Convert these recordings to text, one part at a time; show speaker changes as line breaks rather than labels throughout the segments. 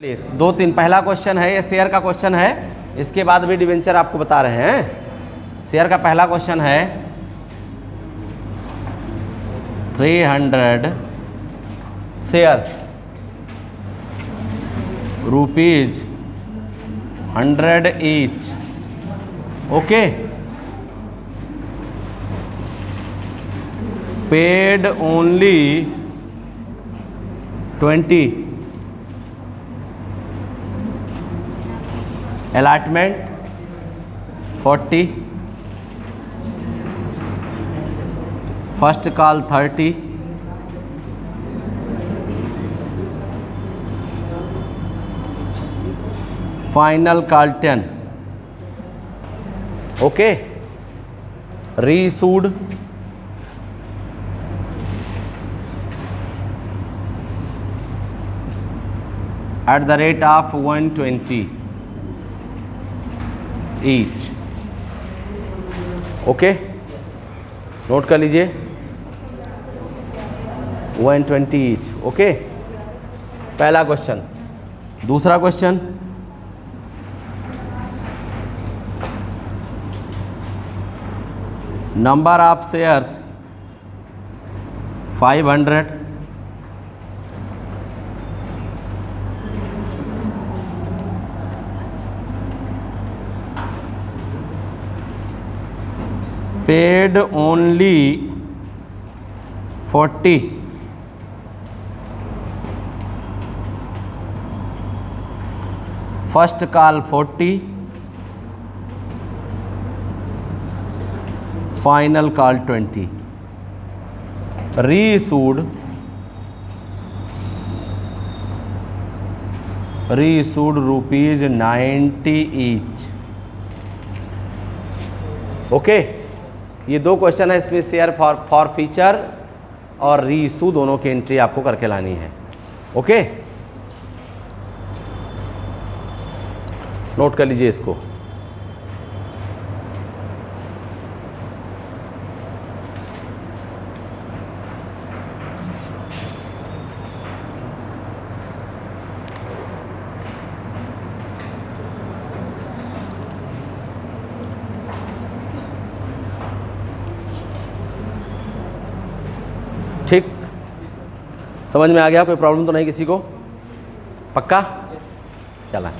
दो तीन पहला क्वेश्चन है, ये शेयर का क्वेश्चन है। इसके बाद भी डिवेंचर आपको बता रहे हैं। शेयर का पहला क्वेश्चन है 300 shares rupees 100 each, okay, paid only 20, allotment 40, first call 30, final call 10, okay, reissued at the rate of 120 each, okay, note कर लीजिए 120 ईच, ओके। पहला क्वेश्चन। दूसरा question, number of shares 500, paid only 40, first call 40, final call 20, reissued rupees 90 each, okay. ये दो question है, इसमें share forfeiture और reissue दोनों की एंट्री आपको करके लानी है, ओके। नोट कर लीजिए इसको। ठीक, समझ में आ गया? कोई प्रॉब्लम तो नहीं किसी को? पक्का? चला,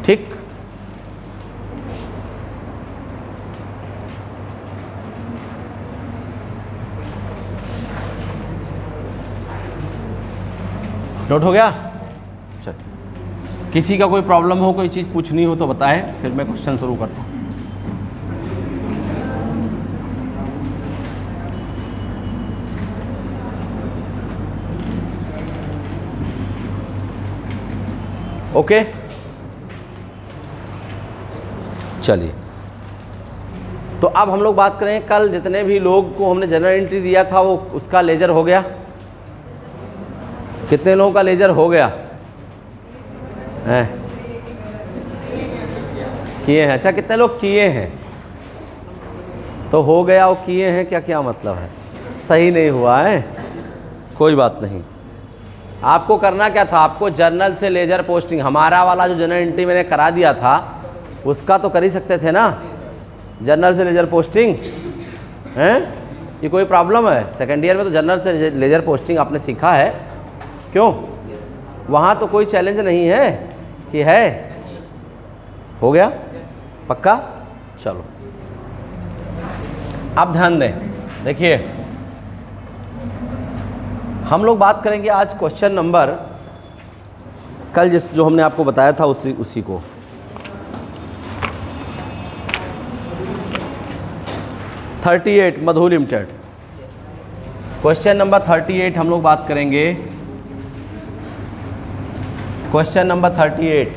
ठीक। नोट हो गया? चल, किसी का कोई प्रॉब्लम हो, कोई चीज़ पूछनी हो तो बताएं, फिर मैं क्वेश्चन शुरू करता हूँ। ओके, चलिए। तो अब हम लोग बात करें, कल जितने भी लोग को हमने जनरल एंट्री दिया था वो उसका लेजर हो गया। कितने लोगों का लेजर हो गया है? किए हैं? अच्छा, कितने लोग किए हैं? तो हो गया, वो किए हैं, क्या क्या मतलब है? सही नहीं हुआ है, कोई बात नहीं। आपको करना क्या था? आपको जर्नल से लेजर पोस्टिंग, हमारा वाला जो जनरल एंट्री मैंने करा दिया था उसका तो कर ही सकते थे ना, जर्नल से लेजर पोस्टिंग हैं? ये कोई प्रॉब्लम है? सेकेंड ईयर में तो जर्नल से लेजर पोस्टिंग आपने सीखा है, क्यों? वहाँ तो कोई चैलेंज नहीं है कि है। हो गया? पक्का? चलो, अब ध्यान दें, देखिए हम लोग बात करेंगे आज क्वेश्चन नंबर, कल जो हमने आपको बताया था उसी को। $38 मधु लिमिटेड, क्वेश्चन नंबर 38 हम लोग बात करेंगे। क्वेश्चन नंबर 38,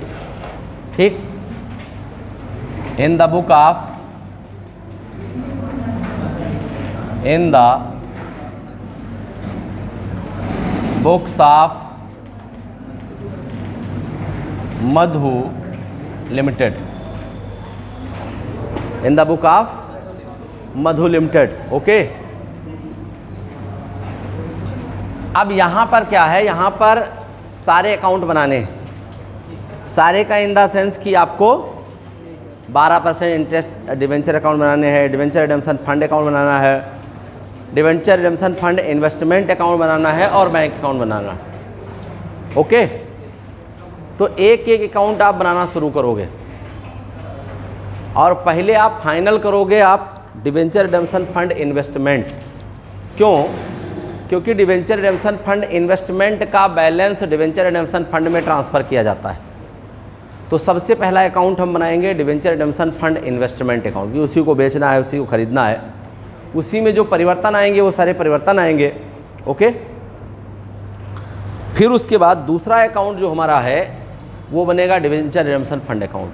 ठीक, in the book of books of Madhu Limited. In the book of Madhu limited. Okay, अब यहाँ पर क्या है, यहाँ पर सारे अकाउंट बनाने हैं। सारे का इन द सेंस कि आपको 12% इंटरेस्ट डिवेंचर अकाउंट बनाने हैं, डिवेंचर रिडेम्पशन फंड अकाउंट बनाना है, debenture redemption fund investment account बनाना है और बैंक अकाउंट बनाना है। ओके, तो एक एक अकाउंट आप बनाना शुरू करोगे और पहले आप फाइनल करोगे आप डिवेंचर रिडेम्पशन फंड इन्वेस्टमेंट। क्यों? क्योंकि डिवेंचर रिडेम्पशन फंड इन्वेस्टमेंट का बैलेंस डिवेंचर रिडेम्पशन फंड में ट्रांसफ़र किया जाता है। तो सबसे पहला अकाउंट हम बनाएंगे debenture redemption fund investment account, कि उसी को बेचना है, उसी को खरीदना है, उसी में जो परिवर्तन आएंगे वो सारे परिवर्तन आएंगे। ओके, फिर उसके बाद दूसरा अकाउंट जो हमारा है वो बनेगा डिवेंचर रिडेम्पशन फंड अकाउंट,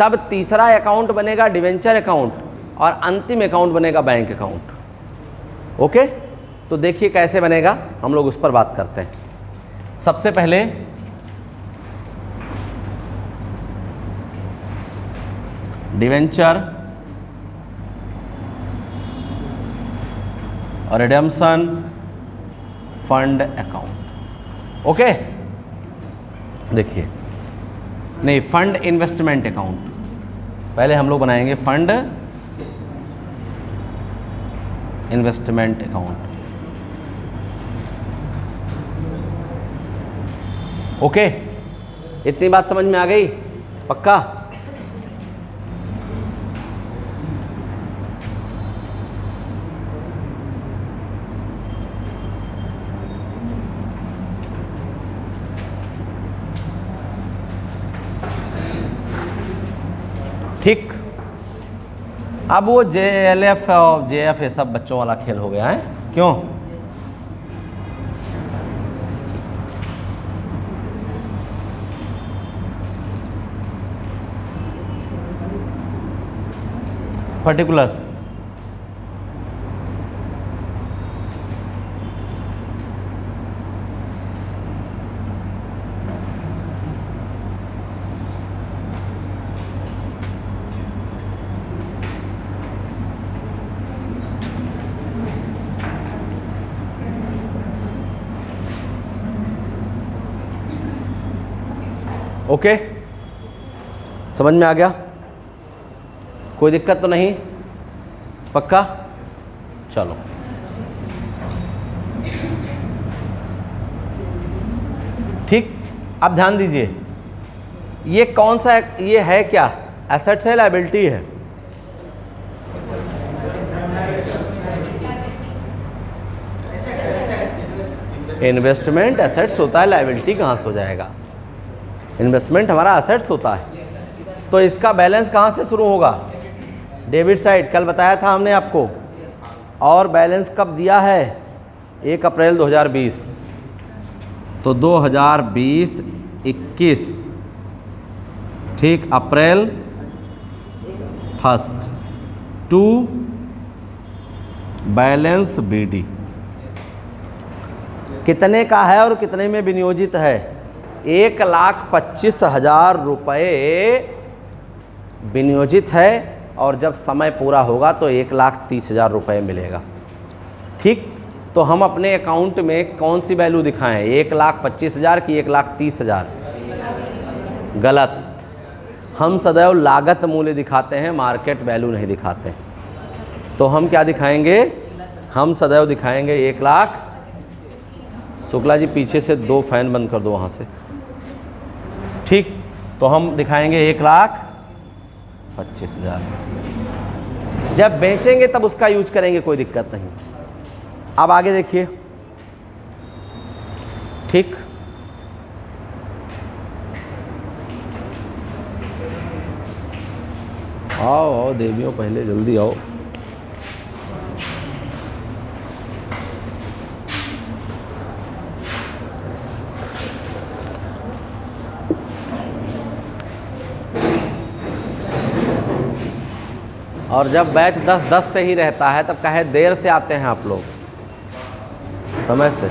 तब तीसरा अकाउंट बनेगा डिवेंचर अकाउंट और अंतिम अकाउंट बनेगा बैंक अकाउंट। ओके, तो देखिए कैसे बनेगा, हम लोग उस पर बात करते हैं। सबसे पहले डिवेंचर और रिडेम्पशन फंड अकाउंट। ओके, देखिए, नहीं, फंड इन्वेस्टमेंट अकाउंट पहले हम लोग बनाएंगे, फंड इन्वेस्टमेंट अकाउंट। ओके, इतनी बात समझ में आ गई? पक्का? ठीक, अब वो JLF और JF ये सब बच्चों वाला खेल हो गया है। क्यों? पर्टिकुलर्स, ओके, समझ में आ गया? कोई दिक्कत तो नहीं? पक्का? चलो, ठीक। अब ध्यान दीजिए, ये कौन सा, ये है क्या, एसेट्स है लायबिलिटी है? इन्वेस्टमेंट एसेट्स होता है, लायबिलिटी कहाँ से हो जाएगा? इन्वेस्टमेंट हमारा एसेट्स होता है। तो इसका बैलेंस कहाँ से शुरू होगा? डेबिट साइड, कल बताया था हमने आपको। और बैलेंस कब दिया है? 1 अप्रैल 2020। तो 2020-21, ठीक, अप्रैल 1 टू बैलेंस BD कितने का है और कितने में विनियोजित है? 1,25,000 रुपये विनियोजित है और जब समय पूरा होगा तो 1,30,000 रुपये मिलेगा। ठीक, तो हम अपने अकाउंट में कौन सी वैल्यू दिखाएं, 1,25,000 की 1,30,000? गलत, हम सदैव लागत मूल्य दिखाते हैं, मार्केट वैल्यू नहीं दिखाते। तो हम क्या दिखाएंगे? हम सदैव दिखाएंगे 1,00,000। शुक्ला जी पीछे से 2 फैन बंद कर दो वहाँ से। ठीक, तो हम दिखाएंगे 1,25,000। जब बेचेंगे तब उसका यूज करेंगे, कोई दिक्कत नहीं। अब आगे देखिए, ठीक, आओ आओ देवियों, पहले जल्दी आओ। और जब बैच 10-10 से ही रहता है तब कहे देर से आते हैं आप लोग, समय से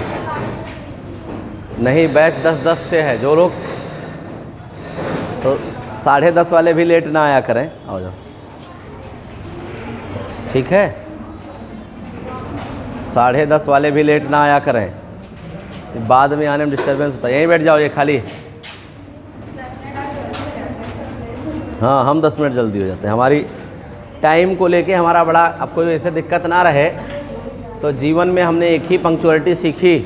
नहीं। बैच 10-10 से है, जो लोग तो 10:30 वाले भी लेट ना आया करें। आओ जाओ, ठीक है, 10:30 वाले भी लेट ना आया करें, बाद में आने में डिस्टर्बेंस होता है। यहीं बैठ जाओ, ये खाली। हाँ, हम 10 मिनट जल्दी हो जाते हैं। हमारी टाइम को लेके हमारा बड़ा, अब कोई ऐसे दिक्कत ना रहे, तो जीवन में हमने एक ही पंक्चुअलिटी सीखी,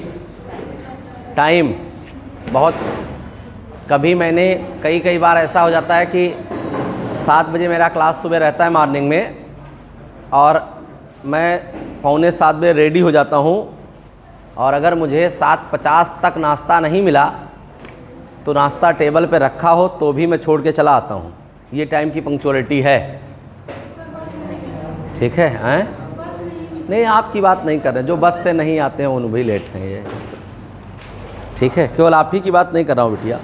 टाइम। बहुत कभी मैंने कई बार ऐसा हो जाता है कि 7 बजे मेरा क्लास सुबह रहता है मॉर्निंग में, और मैं 6:45 बजे रेडी हो जाता हूँ, और अगर मुझे 7:50 तक नाश्ता नहीं मिला तो नाश्ता टेबल पे रखा हो तो भी मैं छोड़ के चला आता हूँ। ये टाइम की पंक्चुअलिटी है, ठीक है? हैं? नहीं, आपकी बात नहीं कर रहे, जो बस से नहीं आते हैं उन भी लेट हैं, ये ठीक है? केवल आप ही की बात नहीं कर रहा हूँ बिटिया।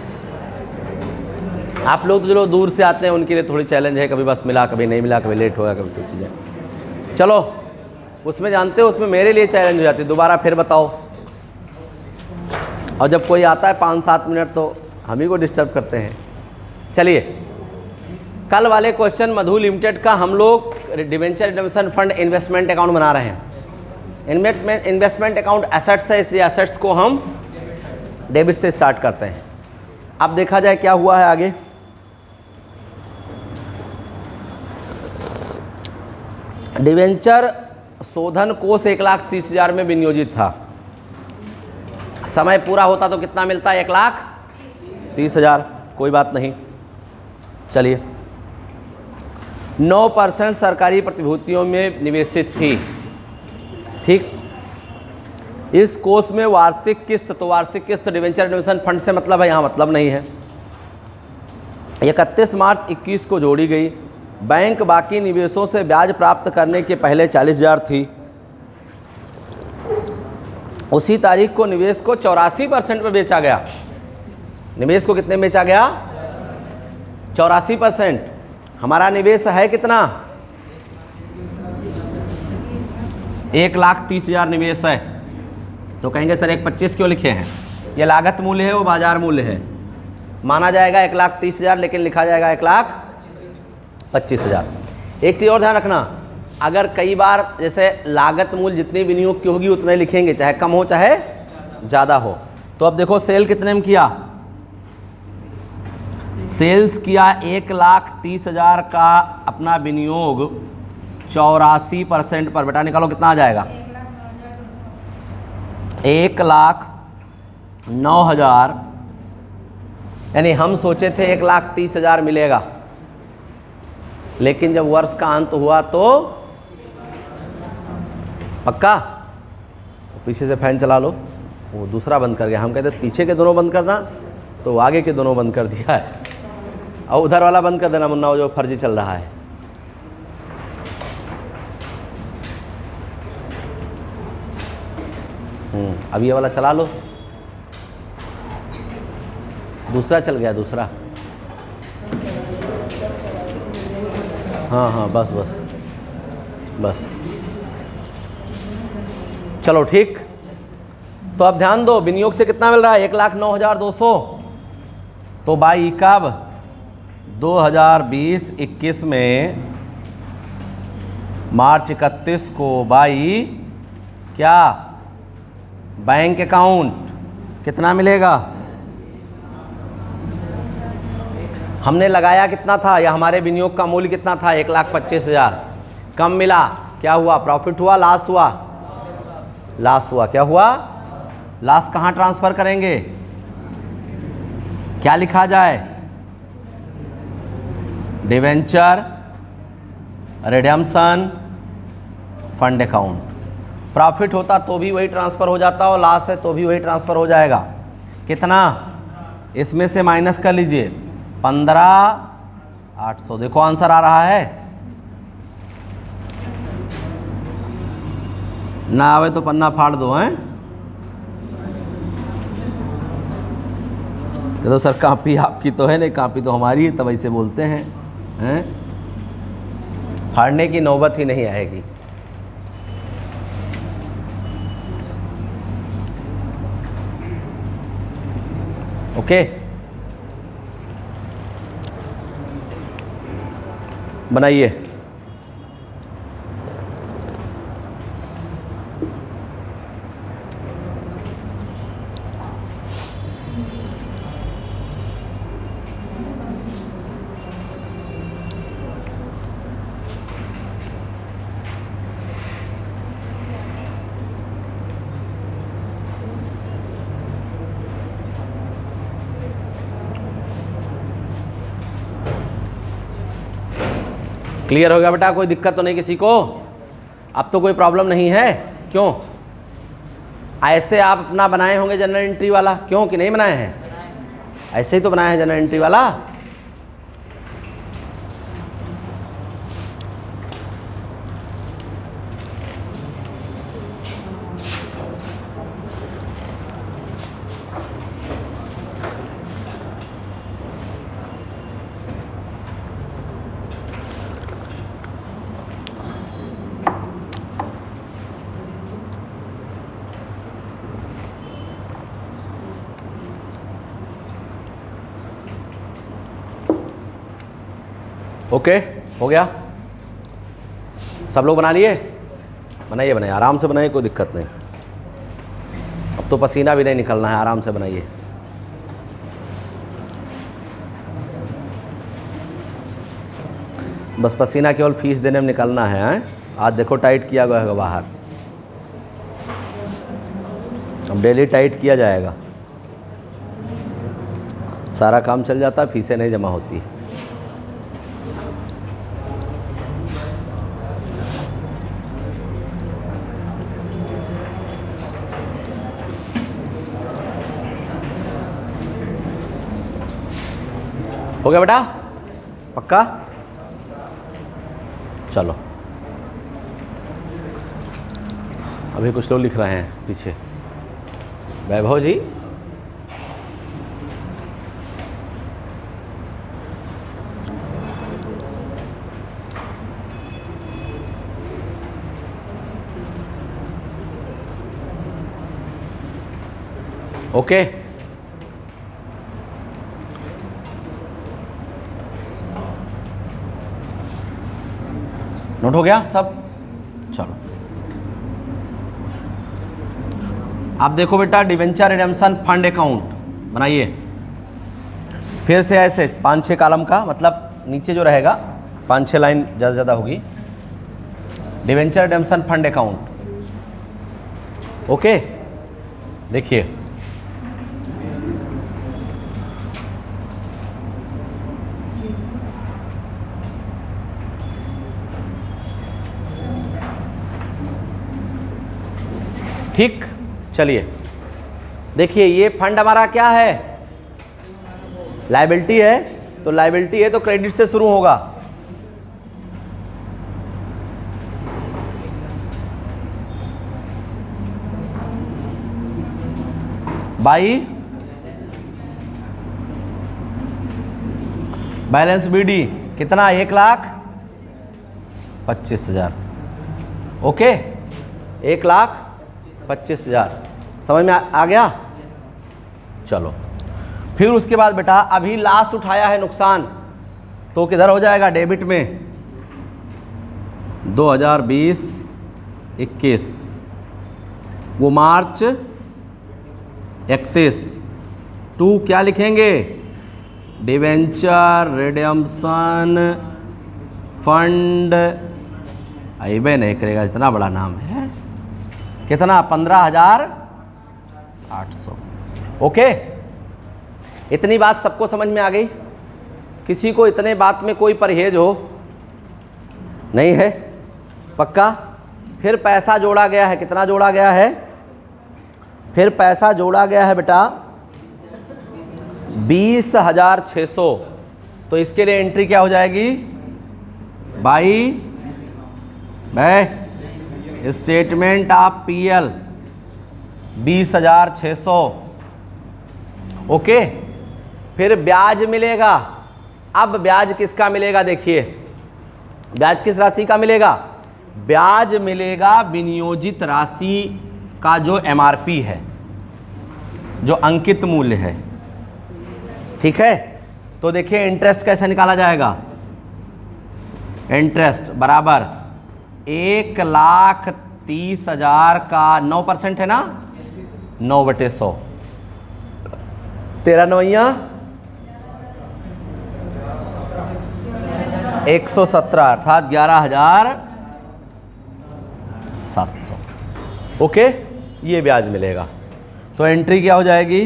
आप लोग तो जो लोग दूर से आते हैं उनके लिए थोड़ी चैलेंज है, कभी बस मिला, कभी नहीं मिला, कभी लेट हो गया, कभी कुछ चीज़ें। चलो, उसमें जानते हो, उसमें मेरे लिए चैलेंज हो जाती है, दोबारा फिर बताओ। और जब कोई आता है 5-7 मिनट तो हम ही को डिस्टर्ब करते हैं। चलिए, कल वाले क्वेश्चन मधु लिमिटेड का हम लोग debenture redemption fund investment account बना रहे हैं। इन्वेस्टमेंट अकाउंट एसेट्स है, इसलिए एसेट्स को हम डेबिट से स्टार्ट करते हैं। अब देखा जाए क्या हुआ है आगे। डिवेंचर शोधन कोष 1,30,000 में विनियोजित था। समय पूरा होता तो कितना मिलता? 1,30,000। कोई बात नहीं, चलिए। 9% सरकारी प्रतिभूतियों में निवेशित थी, ठीक। इस कोष में वार्षिक किस्त, तो वार्षिक किस्त डिवेंचर रिडम्पशन फंड से मतलब है, यहाँ मतलब नहीं है। 31 मार्च 21 को जोड़ी गई। बैंक बाकी निवेशों से ब्याज प्राप्त करने के पहले 40,000 थी। उसी तारीख को निवेश को 84% पर बेचा गया। निवेश को कितने में बेचा गया? 84%। हमारा निवेश है कितना? 1,30,000 निवेश है। तो कहेंगे सर 1,25 क्यों लिखे हैं? ये लागत मूल्य है, वो बाजार मूल्य है। माना जाएगा 1,30,000, लेकिन लिखा जाएगा 1,25,000। एक चीज़ और ध्यान रखना, अगर कई बार जैसे लागत मूल्य जितनी विनियोग की होगी उतने लिखेंगे, चाहे कम हो चाहे ज़्यादा हो। तो अब देखो सेल कितने में किया? सेल्स किया 1,30,000 का अपना विनियोग 84% पर। बेटा निकालो कितना आ जाएगा? 1,09,000। यानी हम सोचे थे 1,30,000 मिलेगा, लेकिन जब वर्ष का अंत हुआ तो पक्का पीछे से फैन चला लो, वो दूसरा बंद कर गया। हम कहते पीछे के दोनों बंद करना, तो आगे के दोनों बंद कर दिया है, और उधर वाला बंद कर देना मुन्ना, वो जो फर्जी चल रहा है। अब ये वाला चला लो, दूसरा चल गया, दूसरा। हाँ हाँ, बस बस बस, चलो ठीक। तो अब ध्यान दो, विनियोग से कितना मिल रहा है? 1,09,200। तो बाई कब? 2020-21 में मार्च 31 को बाई क्या? बैंक अकाउंट कितना मिलेगा? हमने लगाया कितना था, या हमारे विनियोग का मूल्य कितना था? 1,25,000। कम मिला, क्या हुआ? प्रॉफिट हुआ, लॉस हुआ? लॉस हुआ। क्या हुआ? लॉस कहाँ ट्रांसफ़र करेंगे? क्या लिखा जाए? Debenture redemption fund account. Profit होता तो भी वही ट्रांसफ़र हो जाता, और लॉस है तो भी वही ट्रांसफ़र हो जाएगा। कितना? इसमें से माइनस कर लीजिए 15,800। देखो आंसर आ रहा है। ना आवे तो पन्ना फाड़ दो, हैं? कह दो सर कापी आपकी तो है नहीं, कापी तो हमारी है, तब ऐसे बोलते हैं, हैं? फाड़ने की नौबत ही नहीं आएगी। ओके, बनाइए। क्लियर हो गया बेटा? कोई दिक्कत तो नहीं किसी को? अब तो कोई प्रॉब्लम नहीं है? क्यों? ऐसे आप अपना बनाए होंगे जनरल एंट्री वाला, क्यों कि नहीं बनाए हैं? ऐसे ही तो बनाया है जनरल एंट्री वाला। ओके, हो गया? सब लोग बना लिए? बनाइए बनाइए, आराम से बनाइए, कोई दिक्कत नहीं। अब तो पसीना भी नहीं निकलना है, आराम से बनाइए। बस पसीना केवल फीस देने में निकलना है, हैं? आज देखो टाइट किया गया है बाहर, अब डेली टाइट किया जाएगा, सारा काम चल जाता है, फीसें नहीं जमा होती। हो गया बेटा? पक्का? चलो, अभी कुछ लोग लिख रहे हैं पीछे। वैभव जी, ओके, नोट हो गया सब? चलो, आप देखो बेटा, डिवेंचर रिडेम्पशन फंड अकाउंट बनाइए। फिर से ऐसे 5-6 कॉलम का, मतलब नीचे जो रहेगा 5-6 लाइन ज़्यादा ज़्यादा होगी। Debenture redemption fund account, okay. देखिए, ठीक, चलिए देखिए, ये फंड हमारा क्या है? लायबिलिटी है, तो लायबिलिटी है तो क्रेडिट से शुरू होगा। बाई बैलेंस बीडी कितना? 1,25,000, ओके, 1,25,000, समझ में आ गया? चलो, फिर उसके बाद बेटा, अभी लास्ट उठाया है नुकसान, तो किधर हो जाएगा? डेबिट में 2020-21, वो मार्च 31 टू क्या लिखेंगे? Debenture redemption fund. अबे नहीं करेगा, इतना बड़ा नाम है। कितना? 15,800, ओके। इतनी बात सबको समझ में आ गई? किसी को इतने बात में कोई परहेज हो? नहीं है? पक्का? फिर पैसा जोड़ा गया है, कितना जोड़ा गया है? फिर पैसा जोड़ा गया है बेटा 20,600, तो इसके लिए एंट्री क्या हो जाएगी? By statement of PL 20,600, okay. फिर ब्याज मिलेगा। अब ब्याज किसका मिलेगा? देखिए, ब्याज किस राशि का मिलेगा? ब्याज मिलेगा विनियोजित राशि का जो एमआरपी है, जो अंकित मूल्य है, ठीक है। तो देखिए, इंटरेस्ट कैसे निकाला जाएगा? इंटरेस्ट बराबर 1,30,000 का 9% है ना, 9/100, 13 9 117, अर्थात 11,700, ओके। ये ब्याज मिलेगा, तो एंट्री क्या हो जाएगी?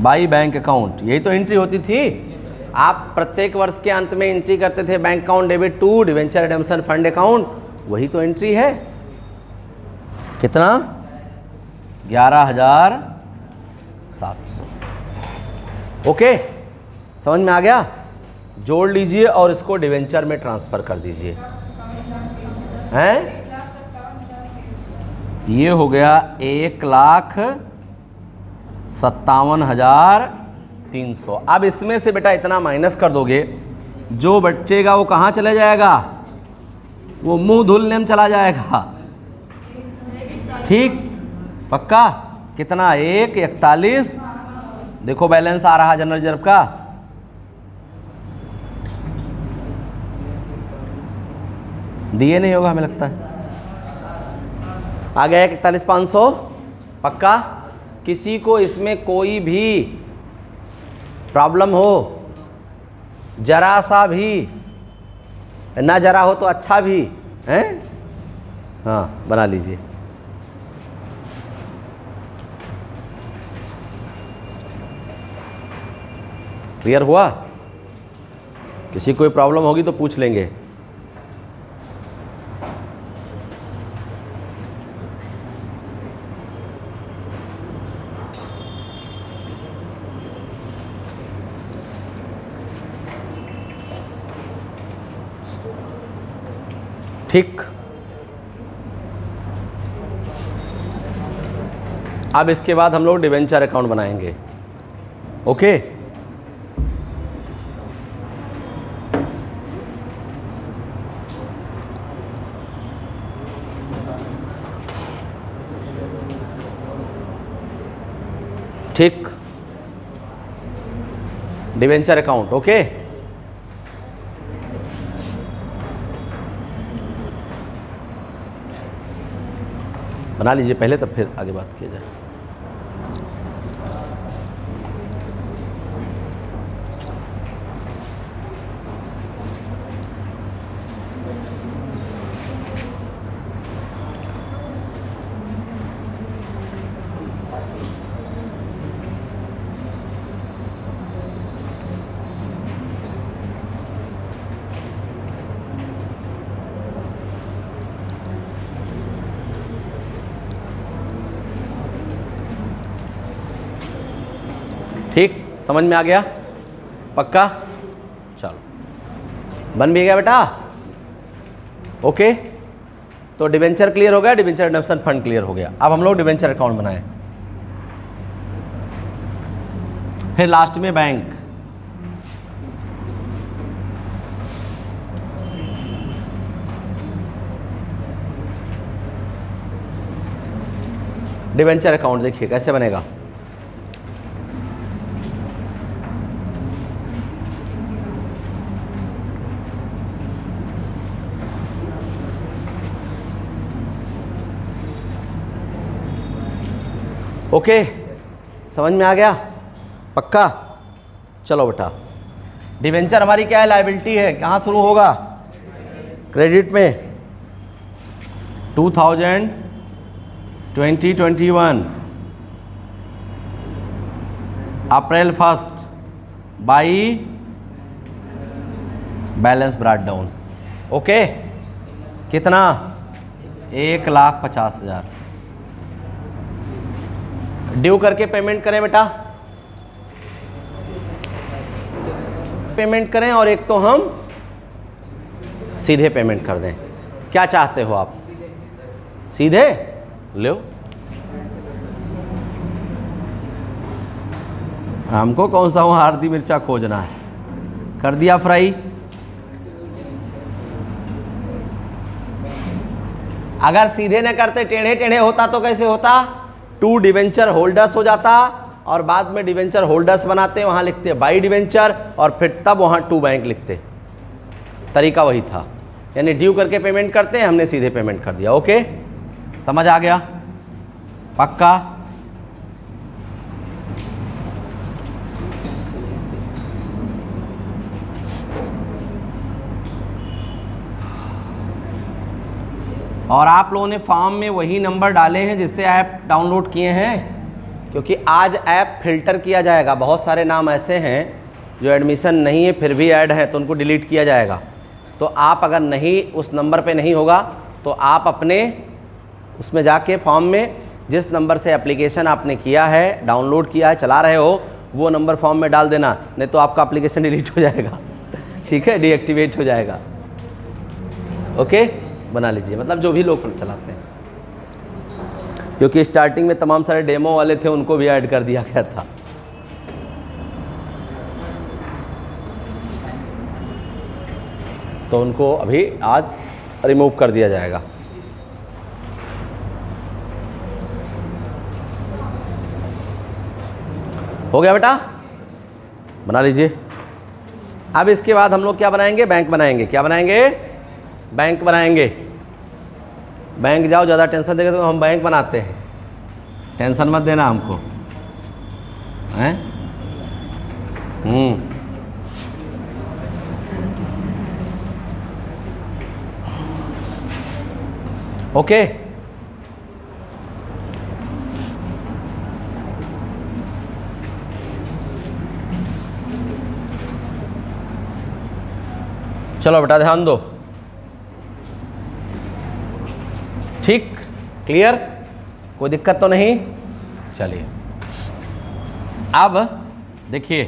बाई बैंक अकाउंट, यही तो एंट्री होती थी। आप प्रत्येक वर्ष के अंत में एंट्री करते थे bank account debit to debenture redemption fund account, वही तो एंट्री है। कितना? 11,700। ओके, समझ में आ गया? जोड़ लीजिए और इसको डिवेंचर में ट्रांसफ़र कर दीजिए। हैं? ये हो गया 1,57,300। अब इसमें से बेटा इतना माइनस कर दोगे, जो बचेगा वो कहाँ चले जाएगा? वो मुंह धुलने में चला जाएगा। ठीक, पक्का? कितना? 1,41। देखो बैलेंस आ रहा जनरल रिजर्व का, दिए नहीं होगा हमें लगता है। आ गया 41,500। पक्का? किसी को इसमें कोई भी प्रॉब्लम हो, जरा सा भी ना, जरा हो तो अच्छा भी है। हाँ, बना लीजिए। क्लियर हुआ? किसी कोई प्रॉब्लम होगी तो पूछ लेंगे। ठीक, अब इसके बाद हम लोग डिवेंचर अकाउंट बनाएंगे। ओके, ठीक, डिवेंचर अकाउंट। ओके, बना लीजिए पहले, तब फिर आगे बात किया जाए। ठीक, समझ में आ गया? पक्का? चलो, बन भी गया बेटा। ओके, तो डिवेंचर क्लियर हो गया, डिवेंचर रिडेम्पशन फंड क्लियर हो गया। अब हम लोग डिवेंचर अकाउंट बनाएं। फिर लास्ट में बैंक। डिवेंचर अकाउंट देखिए कैसे बनेगा। ओके, समझ में आ गया? पक्का? चलो बेटा, डिवेंचर हमारी क्या है? लायबिलिटी है। कहाँ शुरू होगा? क्रेडिट में 2021 अप्रैल 1 by balance brought down. Okay, कितना? 1,50,000। ड्यू करके पेमेंट करें बेटा, पेमेंट करें, और एक तो हम सीधे पेमेंट कर दें। क्या चाहते हो आप? सीधे लो, हमको कौन सा वहाँ हल्दी मिर्चा खोजना है। कर दिया फ्राई। अगर सीधे न करते, टेढ़े टेढ़े होता तो कैसे होता? 2 डिवेंचर होल्डर्स हो जाता, और बाद में डिवेंचर होल्डर्स बनाते, वहाँ लिखते बाई डिवेंचर, और फिर तब वहाँ 2 बैंक लिखते। तरीका वही था, यानी ड्यू करके पेमेंट करते हैं, हमने सीधे पेमेंट कर दिया। ओके, समझ आ गया? पक्का? और आप लोगों ने फॉर्म में वही नंबर डाले हैं जिससे ऐप डाउनलोड किए हैं, क्योंकि आज ऐप फिल्टर किया जाएगा। बहुत सारे नाम ऐसे हैं जो एडमिशन नहीं है फिर भी ऐड है, तो उनको डिलीट किया जाएगा। तो आप अगर नहीं उस नंबर पे नहीं होगा तो आप अपने उसमें जाके फॉर्म में जिस नंबर से एप्लीकेशन आपने किया है, डाउनलोड किया है, चला रहे हो, वो नंबर फॉर्म में डाल देना, नहीं तो आपका एप्लीकेशन डिलीट हो जाएगा। ठीक है, डीएक्टिवेट हो जाएगा। ओके, बना लीजिए, मतलब जो भी लोग चलाते हैं, क्योंकि स्टार्टिंग में तमाम सारे डेमो वाले थे उनको भी ऐड कर दिया गया था। तो उनको अभी आज रिमूव कर दिया जाएगा। हो गया बेटा, बना लीजिए। अब इसके बाद हम लोग क्या बनाएंगे? बैंक बनाएंगे। क्या बनाएंगे? बैंक बनाएंगे। बैंक जाओ, ज़्यादा टेंशन देगा तो हम बैंक बनाते हैं, टेंशन मत देना हमको, हैं? ओके, चलो बेटा ध्यान दो। ठीक, क्लियर, कोई दिक्कत तो नहीं? चलिए अब देखिए,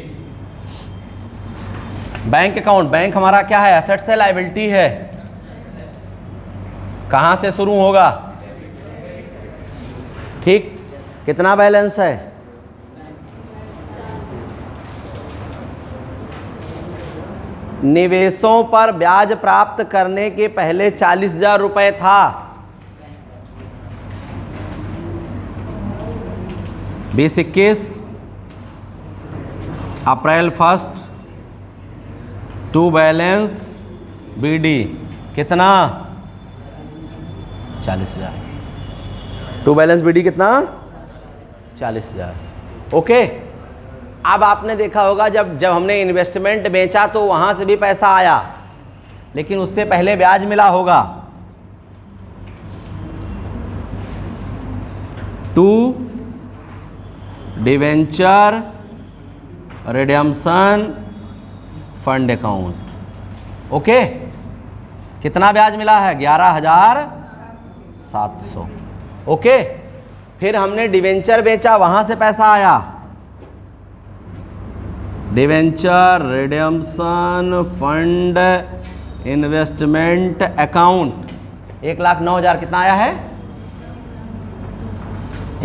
बैंक अकाउंट, बैंक हमारा क्या है? एसेट्स है, लायबिलिटी है? कहाँ से शुरू होगा? ठीक, कितना बैलेंस है? निवेशों पर ब्याज प्राप्त करने के पहले 40,000 रुपये था। 2021 अप्रैल 1 टू बैलेंस बीडी कितना? 40,000। टू बैलेंस बीडी कितना? 40,000। ओके, अब आपने देखा होगा जब हमने इन्वेस्टमेंट बेचा तो वहाँ से भी पैसा आया, लेकिन उससे पहले ब्याज मिला होगा। To debenture redemption fund account. Okay, कितना ब्याज मिला है? 11,700। ओके, फिर हमने डिवेंचर बेचा, वहाँ से पैसा आया। Debenture redemption fund investment account 1,09,000 कितना आया है?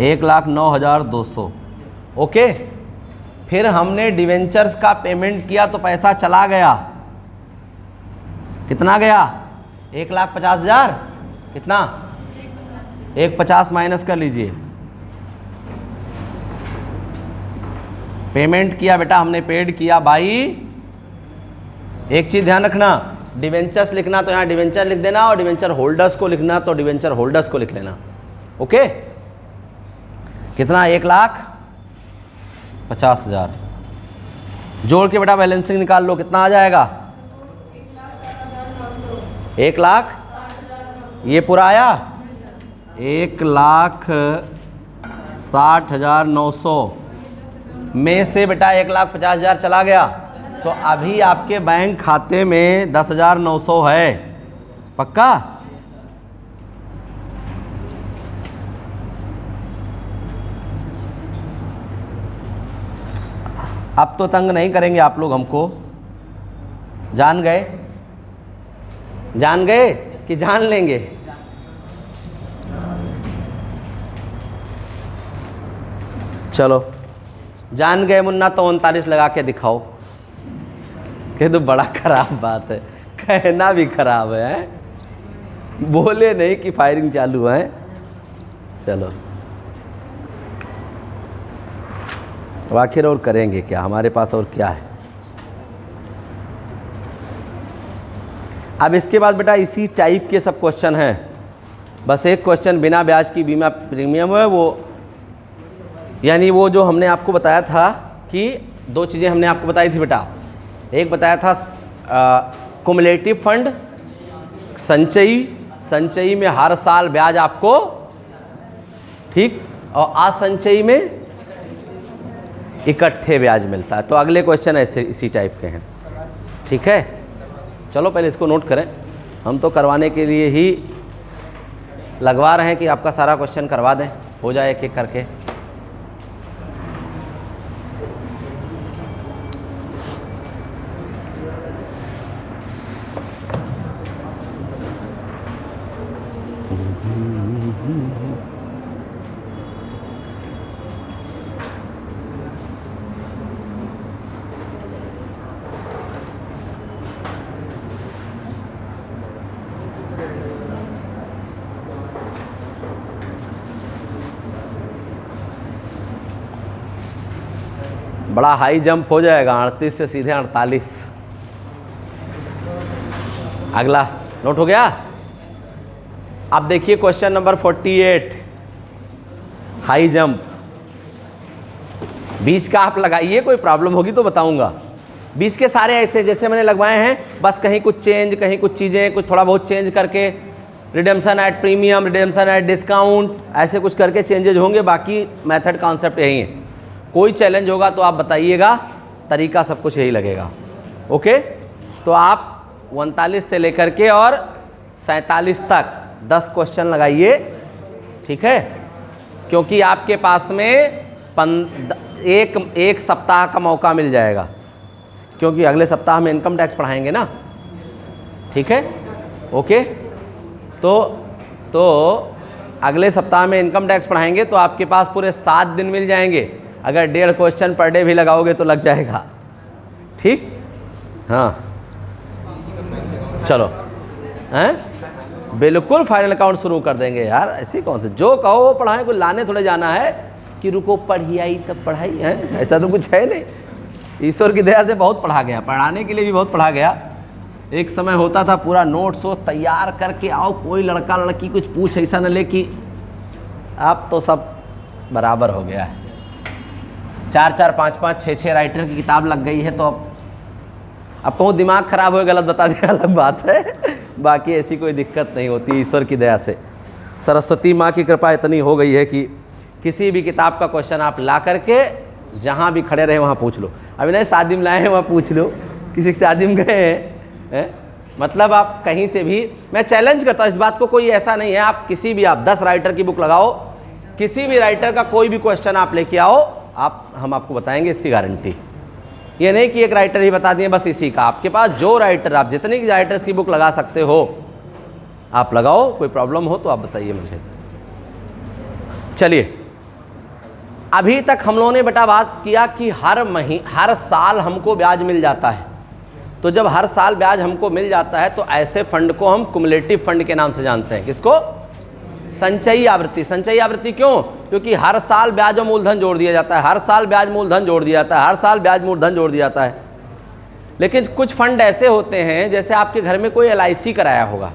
1,09,200। ओके, फिर हमने डिवेंचर्स का पेमेंट किया तो पैसा चला गया। कितना गया? 1,50,000। कितना? 1,50 माइनस कर लीजिए। पेमेंट किया बेटा हमने, पेड किया भाई। एक चीज़ ध्यान रखना, डिवेंचर्स लिखना तो यहाँ डिवेंचर लिख देना, और डिवेंचर होल्डर्स को लिखना तो डिवेंचर होल्डर्स को लिख लेना। ओके, कितना? 1,50,000। जोड़ के बेटा बैलेंसिंग निकाल लो, कितना आ जाएगा? 1,00,000। ये पूरा आया 1,60,900 में से बेटा 1,50,000 चला गया, तो अभी आपके बैंक खाते में 10,900 है। पक्का? अब तो तंग नहीं करेंगे आप लोग हमको। जान गए? जान गए कि जान लेंगे? चलो जान गए मुन्ना, तो 39 लगा के दिखाओ। कह दो बड़ा खराब बात है, कहना भी खराब है, बोले नहीं कि फायरिंग चालू है। चलो अब आखिर और करेंगे क्या, हमारे पास और क्या है। अब इसके बाद बेटा इसी टाइप के सब क्वेश्चन हैं, बस एक क्वेश्चन बिना ब्याज की बीमा प्रीमियम है, वो यानी वो जो हमने आपको बताया था कि दो चीज़ें हमने आपको बताई थी बेटा। एक बताया था कुमुलेटिव फंड, संचयी में हर साल ब्याज आपको, ठीक, और असंचयी में इकट्ठे ब्याज मिलता है। तो अगले क्वेश्चन ऐसे इसी टाइप के हैं, ठीक है। चलो पहले इसको नोट करें, हम तो करवाने के लिए ही लगवा रहे हैं कि आपका सारा क्वेश्चन करवा दें, हो जाए एक एक करके। बड़ा हाई जंप हो जाएगा, 38 से सीधे 48। अगला नोट हो गया। अब देखिए क्वेश्चन नंबर 48, हाई जंप। बीच का आप लगाइए, कोई प्रॉब्लम होगी तो बताऊंगा। बीच के सारे ऐसे जैसे मैंने लगवाए हैं, बस कहीं कुछ चेंज, कहीं कुछ चीज़ें कुछ थोड़ा बहुत चेंज करके, redemption at premium, redemption at discount, ऐसे कुछ करके चेंजेज होंगे। बाकी मेथड कॉन्सेप्ट यही है। कोई चैलेंज होगा तो आप बताइएगा, तरीका सब कुछ यही लगेगा। ओके, तो आप 39 से लेकर के और 47 तक 10 क्वेश्चन लगाइए, ठीक है। क्योंकि आपके पास में एक सप्ताह का मौका मिल जाएगा, क्योंकि अगले सप्ताह में इनकम टैक्स पढ़ाएंगे ना, ठीक है। ओके, तो अगले सप्ताह में इनकम टैक्स पढ़ाएंगे तो आपके पास पूरे 7 दिन मिल जाएंगे। अगर 1.5 क्वेश्चन पर डे भी लगाओगे तो लग जाएगा, ठीक। हाँ चलो, हैं बिल्कुल फाइनल अकाउंट शुरू कर देंगे यार। ऐसी कौन से जो कहो वो पढ़ाएं, कोई लाने थोड़े जाना है कि रुको पढ़ी आई तब पढ़ाई है, ऐसा तो कुछ है नहीं। ईश्वर की दया से बहुत पढ़ा गया, पढ़ाने के लिए भी बहुत पढ़ा गया। एक समय होता था पूरा नोट्स वो तैयार करके आओ, कोई लड़का लड़की कुछ पूछ ऐसा न ले कि, अब तो सब बराबर हो गया है। 4-4, 5-5, 6-6 राइटर की किताब लग गई है। तो अब कहूँ दिमाग खराब हो, गलत बता दिया, अलग बात है। बाकी ऐसी कोई दिक्कत नहीं होती ईश्वर की दया से। सरस्वती माँ की कृपा इतनी हो गई है कि किसी भी किताब का क्वेश्चन आप ला करके जहाँ भी खड़े रहे वहाँ पूछ लो। अभी नहीं शादी में लाए हैं वहाँ पूछ लो, किसी की शादी में गए हैं, मतलब आप कहीं से भी, मैं चैलेंज करता हूँ इस बात को, कोई ऐसा नहीं है। आप किसी भी, आप 10 राइटर की बुक लगाओ, किसी भी राइटर का कोई भी क्वेश्चन आप लेके आओ, हम आपको बताएंगे, इसकी गारंटी। ये नहीं कि एक राइटर ही बता दिए बस इसी का। आपके पास जो राइटर, आप जितनी राइटर्स की बुक लगा सकते हो आप लगाओ, कोई प्रॉब्लम हो तो आप बताइए मुझे। चलिए, अभी तक हम लोगों ने बेटा बात किया कि हर साल हमको ब्याज मिल जाता है। तो जब हर साल ब्याज हमको मिल जाता है तो ऐसे फंड को हम कुमुलेटिव फंड के नाम से जानते हैं। किसको? संचयी आवृत्ति। संचयी आवृत्ति क्यों? क्योंकि हर साल ब्याज और मूलधन जोड़ दिया जाता है, हर साल ब्याज मूलधन जोड़ दिया जाता है, हर साल ब्याज मूलधन जोड़ दिया जाता है। लेकिन कुछ फंड ऐसे होते हैं, जैसे आपके घर में कोई LIC कराया होगा,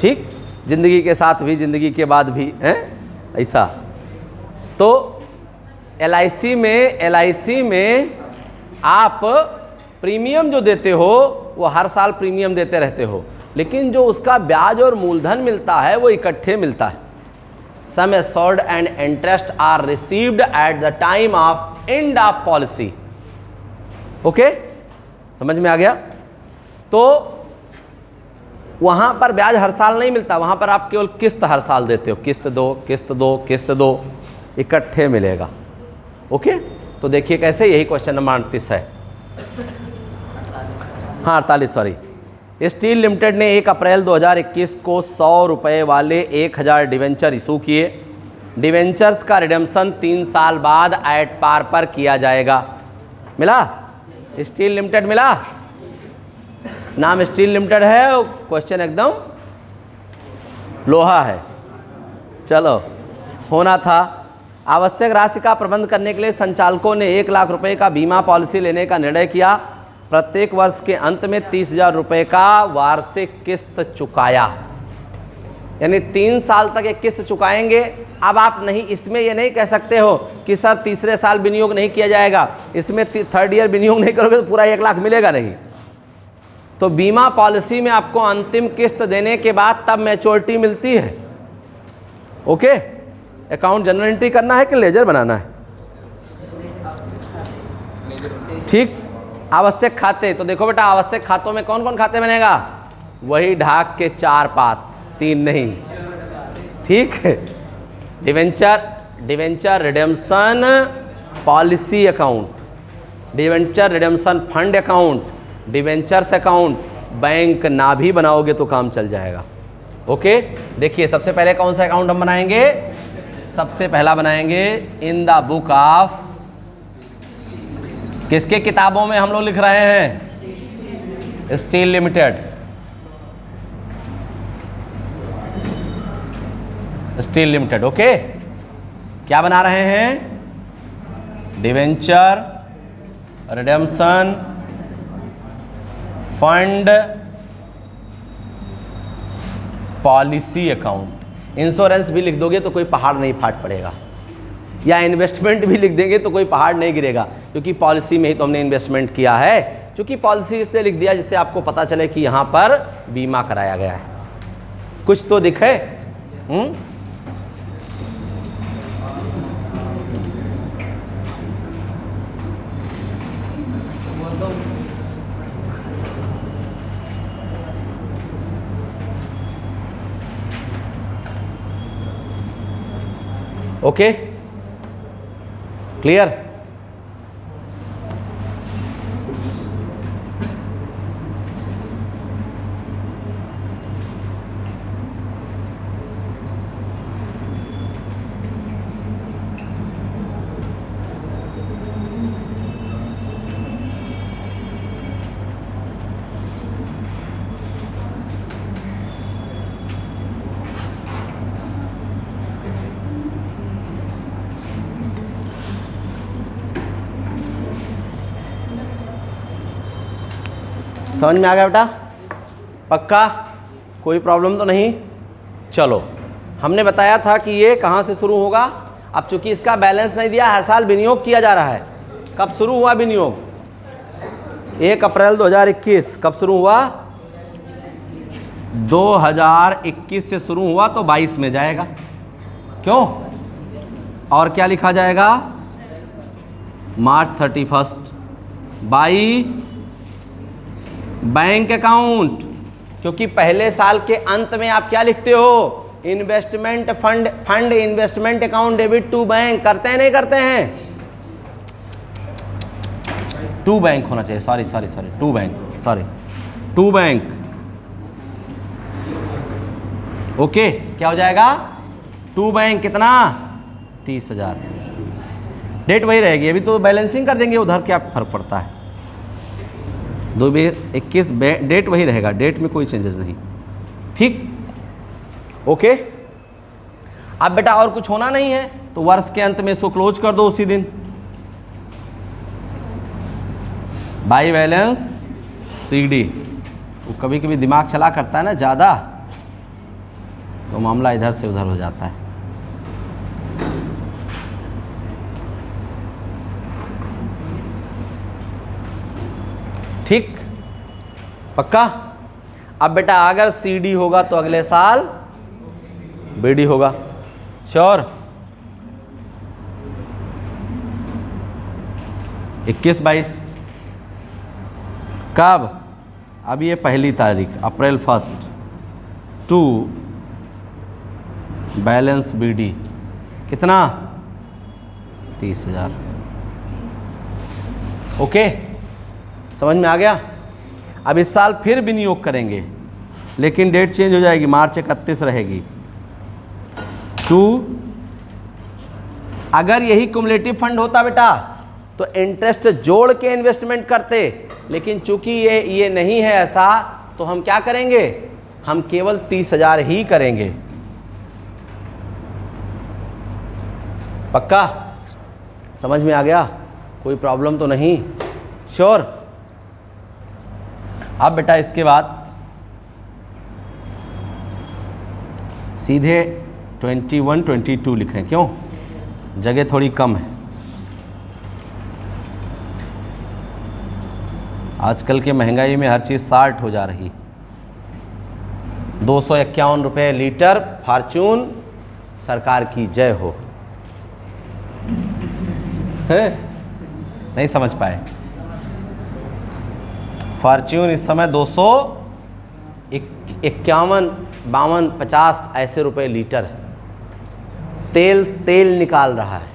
ठीक, जिंदगी के साथ भी जिंदगी के बाद भी, हैं ऐसा। तो LIC में आप प्रीमियम जो देते हो वो हर साल प्रीमियम देते रहते हो, लेकिन जो उसका ब्याज और मूलधन मिलता है वो इकट्ठे मिलता है। Sum assured and interest are received at the time of end of policy. Okay, समझ में आ गया? तो वहां पर ब्याज हर साल नहीं मिलता, वहां पर आप केवल किस्त हर साल देते हो, किस्त दो किस्त दो किस्त दो, इकट्ठे मिलेगा। ओके, तो देखिए कैसे, यही क्वेश्चन नंबर 38 है। हाँ 48, सॉरी। स्टील लिमिटेड ने 1 अप्रैल 2021 को 100 रुपये वाले 1000 डिवेंचर इशू किए। डिवेंचर्स का रिडेम्पशन 3 साल बाद एट पार पर किया जाएगा। मिला? स्टील लिमिटेड मिला, नाम स्टील लिमिटेड है, क्वेश्चन एकदम लोहा है। चलो, होना था। आवश्यक राशि का प्रबंध करने के लिए संचालकों ने 1 लाख रुपए का बीमा पॉलिसी लेने का निर्णय किया। प्रत्येक वर्ष के अंत में 30,000 रुपये का वार्षिक किस्त चुकाया, यानी 3 साल तक एक किस्त चुकाएंगे। अब आप नहीं, इसमें ये नहीं कह सकते हो कि सर तीसरे साल विनियोग नहीं किया जाएगा, इसमें 3rd ईयर विनियोग नहीं करोगे तो पूरा 1 लाख मिलेगा नहीं। तो बीमा पॉलिसी में आपको अंतिम किस्त देने के बाद तब मैच्योरिटी मिलती है। ओके, अकाउंट जनरल एंट्री करना है कि लेजर बनाना है? ठीक। आवश्यक खाते, तो देखो बेटा आवश्यक खातों में कौन कौन खाते बनेगा, वही ढाक के 4 पात, 3 नहीं, ठीक है। Debenture redemption policy account, debenture redemption fund account, debentures account, bank ना भी बनाओगे तो काम चल जाएगा। ओके, देखिए सबसे पहले कौन सा अकाउंट हम बनाएंगे, सबसे पहला बनाएंगे इन द बुक ऑफ, किसके किताबों में हम लोग लिख रहे हैं, steel limited, steel limited. Okay, क्या बना रहे हैं, debenture redemption fund policy account. Insurance भी लिख दोगे तो कोई पहाड़ नहीं फाट पड़ेगा, या इन्वेस्टमेंट भी लिख देंगे तो कोई पहाड़ नहीं गिरेगा, क्योंकि पॉलिसी में ही तो हमने इन्वेस्टमेंट किया है। क्योंकि पॉलिसी इसलिए लिख दिया जिससे आपको पता चले कि यहाँ पर बीमा कराया गया है, कुछ तो दिखे। Okay, clear. समझ में आ गया बेटा, पक्का, कोई प्रॉब्लम तो नहीं। चलो, हमने बताया था कि ये कहाँ से शुरू होगा। अब चूंकि इसका बैलेंस नहीं दिया, हर साल विनियोग किया जा रहा है। कब शुरू हुआ विनियोग, 1 अप्रैल 2021। कब शुरू हुआ, 2021 से शुरू हुआ तो 22 में जाएगा, क्यों। और क्या लिखा जाएगा, मार्च 31 बाई बैंक अकाउंट, क्योंकि पहले साल के अंत में आप क्या लिखते हो, investment fund investment account debit to bank, करते हैं नहीं करते हैं, टू बैंक होना चाहिए, सॉरी टू बैंक। ओके, क्या हो जाएगा, टू बैंक, कितना, 30,000। डेट वही रहेगी, अभी तो बैलेंसिंग कर देंगे, उधर क्या फर्क पड़ता है, 2021 डेट वही रहेगा, डेट में कोई चेंजेस नहीं, ठीक। ओके, अब बेटा और कुछ होना नहीं है तो वर्ष के अंत में इसको क्लोज कर दो उसी दिन, बाई बैलेंस सीडी। वो कभी कभी दिमाग चला करता है ना ज़्यादा, तो मामला इधर से उधर हो जाता है। ठीक, पक्का। अब बेटा अगर सीडी होगा तो अगले साल बीडी होगा, श्योर। 21-22 कब, अब ये पहली तारीख अप्रैल 1 टू बैलेंस बीडी कितना, 30,000। ओके, समझ में आ गया। अब इस साल फिर विनियोग करेंगे, लेकिन डेट चेंज हो जाएगी, मार्च 31 रहेगी। टू, अगर यही कुमुलेटिव फंड होता बेटा तो इंटरेस्ट जोड़ के इन्वेस्टमेंट करते, लेकिन चूंकि ये नहीं है ऐसा, तो हम क्या करेंगे, हम केवल 30,000 ही करेंगे। पक्का, समझ में आ गया, कोई प्रॉब्लम तो नहीं, श्योर। अब बेटा इसके बाद सीधे 21-22 लिखें, क्यों, जगह थोड़ी कम है। आजकल के महंगाई में हर चीज़ 60 हो जा रही। 251 रुपये लीटर फॉर्च्यून, सरकार की जय हो। है नहीं समझ पाए, फॉर्च्यून इस समय 251, 52, 50 ऐसे रुपए लीटर है। तेल निकाल रहा है?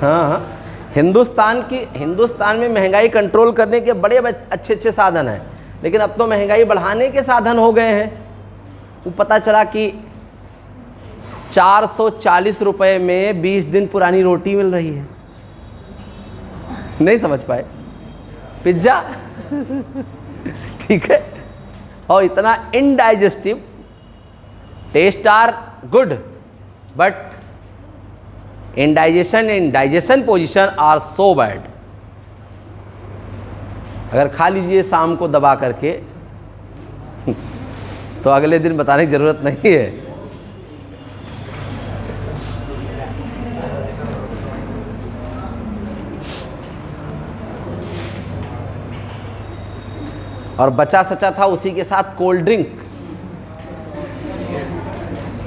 हाँ, हिंदुस्तान में महंगाई कंट्रोल करने के बड़े अच्छे साधन हैं, लेकिन अब तो महंगाई बढ़ाने के साधन हो गए हैं। वो पता चला कि 440 रुपए में 20 दिन पुरानी रोटी मिल रही है। नहीं समझ पाए? पिज्जा ठीक है, और इतना indigestive, taste are good but digestion position are so bad. अगर खा लीजिए शाम को दबा करके तो अगले दिन बताने की जरूरत नहीं है। और बचा सचा था उसी के साथ कोल्ड ड्रिंक।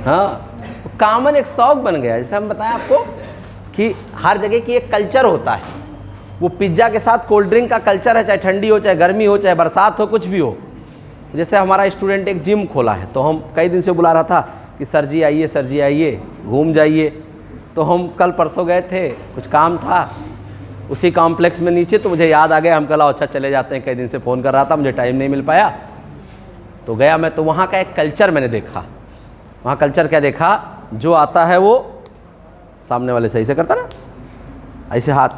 हाँ, कॉमन एक शौक बन गया। जैसे हम बताएं आपको कि हर जगह की एक कल्चर होता है, वो पिज्ज़ा के साथ कोल्ड ड्रिंक का कल्चर है, चाहे ठंडी हो, चाहे गर्मी हो, चाहे बरसात हो, कुछ भी हो। जैसे हमारा स्टूडेंट एक जिम खोला है, तो हम कई दिन से बुला रहा था कि सर जी आइए घूम जाइए। तो हम कल परसों गए थे, कुछ काम था उसी कॉम्प्लेक्स में नीचे, तो मुझे याद आ गया। हम कहा अच्छा चले जाते हैं, कई दिन से फ़ोन कर रहा था, मुझे टाइम नहीं मिल पाया। तो गया मैं, तो वहाँ का एक कल्चर मैंने देखा। वहाँ कल्चर क्या देखा, जो आता है वो सामने वाले सही से करता ना, ऐसे हाथ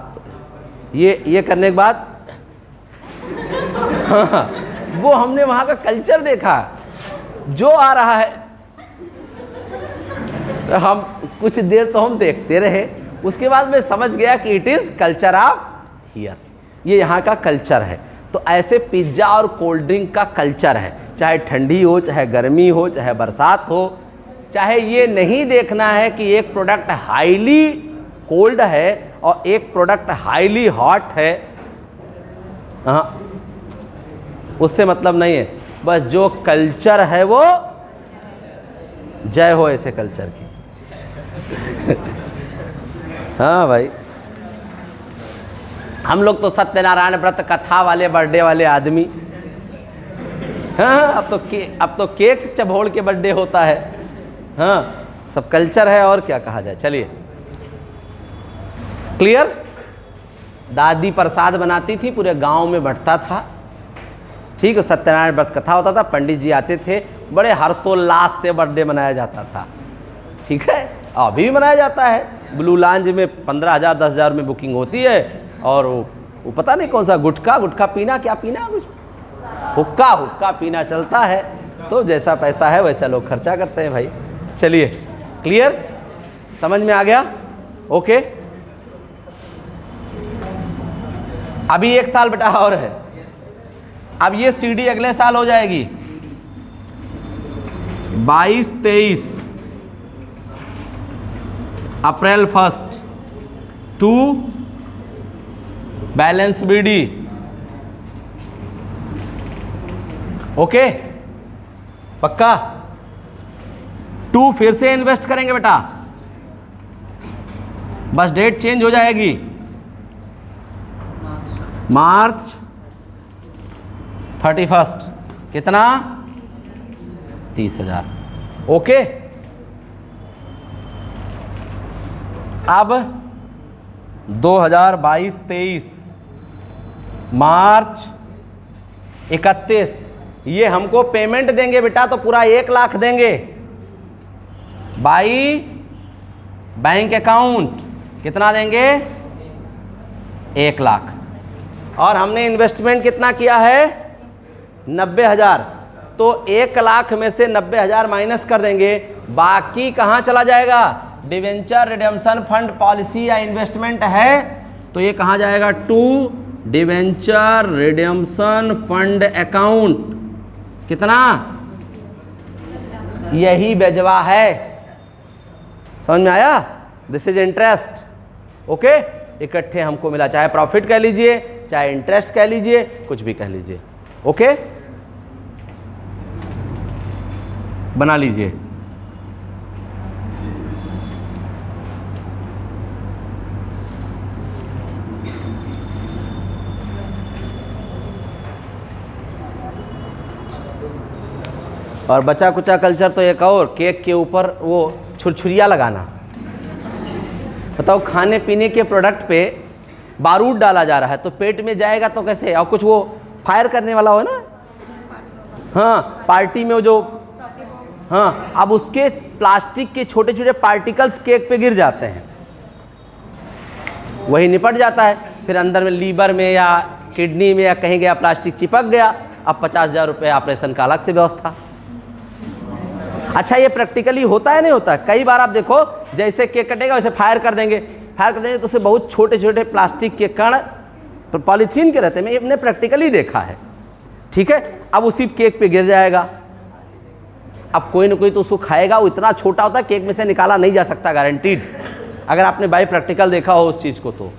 ये करने के बाद हाँ, वो हमने वहाँ का कल्चर देखा। जो आ रहा है हम कुछ देर तो हम देखते रहे, उसके बाद मैं समझ गया कि it is culture of here, ये यहाँ का कल्चर है। तो ऐसे पिज्ज़ा और कोल्ड ड्रिंक का कल्चर है, चाहे ठंडी हो, चाहे गर्मी हो, चाहे बरसात हो। चाहे ये नहीं देखना है कि एक प्रोडक्ट हाईली कोल्ड है और एक प्रोडक्ट हाईली हॉट है, हाँ, उससे मतलब नहीं है। बस जो कल्चर है वो जय हो ऐसे कल्चर की हाँ भाई, हम लोग तो सत्यनारायण व्रत कथा वाले बर्थडे वाले आदमी। हाँ, अब तो केक चबोड़ के बर्थडे होता है। हाँ, सब कल्चर है, और क्या कहा जाए। चलिए, क्लियर। दादी प्रसाद बनाती थी, पूरे गांव में बंटता था। ठीक है, सत्यनारायण व्रत कथा होता था, पंडित जी आते थे, बड़े हर्षोल्लास से बर्थडे मनाया जाता था। ठीक है, अभी भी मनाया जाता है। ब्लू लॉन्ज में 15,000 10,000 में बुकिंग होती है, और वो पता नहीं कौन सा गुटखा पीना, क्या पीना, कुछ हुक्का पीना चलता है। तो जैसा पैसा है वैसा लोग खर्चा करते हैं भाई। चलिए, क्लियर, समझ में आ गया? ओके। अभी 1 साल बेटा और है। अब ये सीडी अगले साल हो जाएगी 22-23 अप्रैल 1 टू बैलेंस बीडी। ओके, पक्का? 2 फिर से इन्वेस्ट करेंगे बेटा, बस डेट चेंज हो जाएगी। मार्च 31। कितना? 30,000। ओके। अब 2022-23 मार्च 31 ये हमको पेमेंट देंगे बेटा, तो पूरा 1 लाख देंगे बाई बैंक अकाउंट। कितना देंगे? 1 लाख। और हमने इन्वेस्टमेंट कितना किया है? 90,000। तो 1 लाख में से 90,000 माइनस कर देंगे, बाकी कहाँ चला जाएगा? डिवेंचर रिडेम्पशन फंड पॉलिसी या इन्वेस्टमेंट है तो ये कहाँ जाएगा? To debenture redemption fund account. कितना? यही बेजवा है। समझ में आया? This is interest. ओके, इकट्ठे हमको मिला, चाहे प्रॉफिट कह लीजिए, चाहे इंटरेस्ट कह लीजिए, कुछ भी कह लीजिए। ओके, बना लीजिए। और बचा कुचा कल्चर तो एक और, केक के ऊपर वो छुरछुरिया लगाना। बताओ, खाने पीने के प्रोडक्ट पे बारूद डाला जा रहा है तो पेट में जाएगा तो कैसे? और कुछ वो फायर करने वाला हो ना, हाँ, पार्टी में वो जो, हाँ, अब उसके प्लास्टिक के छोटे छोटे पार्टिकल्स केक पे गिर जाते हैं, वही निपट जाता है, फिर अंदर में लीवर में या किडनी में या कहीं गया, प्लास्टिक चिपक गया, अब 50,000 रुपये ऑपरेशन का अलग से व्यवस्था। अच्छा, ये प्रैक्टिकली होता है नहीं होता? कई बार आप देखो, जैसे केक कटेगा वैसे फायर कर देंगे तो उससे बहुत छोटे छोटे प्लास्टिक के कण पॉलीथीन के रहते हैं, मैंने प्रैक्टिकली देखा है। ठीक है, अब उसी केक पे गिर जाएगा, अब कोई ना कोई तो उसको खाएगा, वो इतना छोटा होता है केक में से निकाला नहीं जा सकता, गारंटीड, अगर आपने बाई प्रैक्टिकल देखा हो उस चीज़ को तो।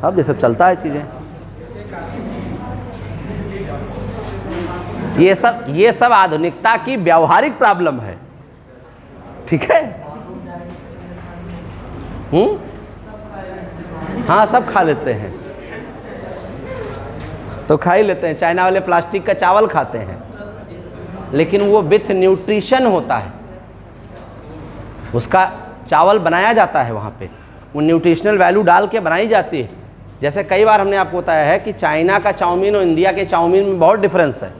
अब ये सब चलता है चीज़ें, ये सब आधुनिकता की व्यावहारिक प्रॉब्लम है। ठीक है, हाँ, सब खा लेते हैं, तो खा ही लेते हैं। चाइना वाले प्लास्टिक का चावल खाते हैं, लेकिन वो विथ न्यूट्रिशन होता है, उसका चावल बनाया जाता है, वहाँ पे वो न्यूट्रिशनल वैल्यू डाल के बनाई जाती है। जैसे कई बार हमने आपको बताया है कि चाइना का चाउमीन और इंडिया के चाउमीन में बहुत डिफरेंस है।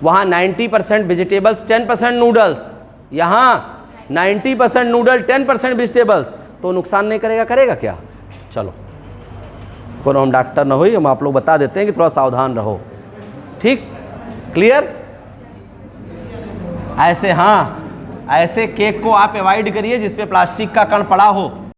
वहाँ 90% वेजिटेबल्स, 10% नूडल्स, यहाँ 90% नूडल, 10% वेजिटेबल्स, तो नुकसान नहीं करेगा? करेगा क्या? चलो, कोनो हम डॉक्टर ना हुई, हम आप लोग बता देते हैं कि थोड़ा सावधान रहो। ठीक, क्लियर? ऐसे, हाँ, ऐसे केक को आप अवॉइड करिए जिस पे प्लास्टिक का कण पड़ा हो।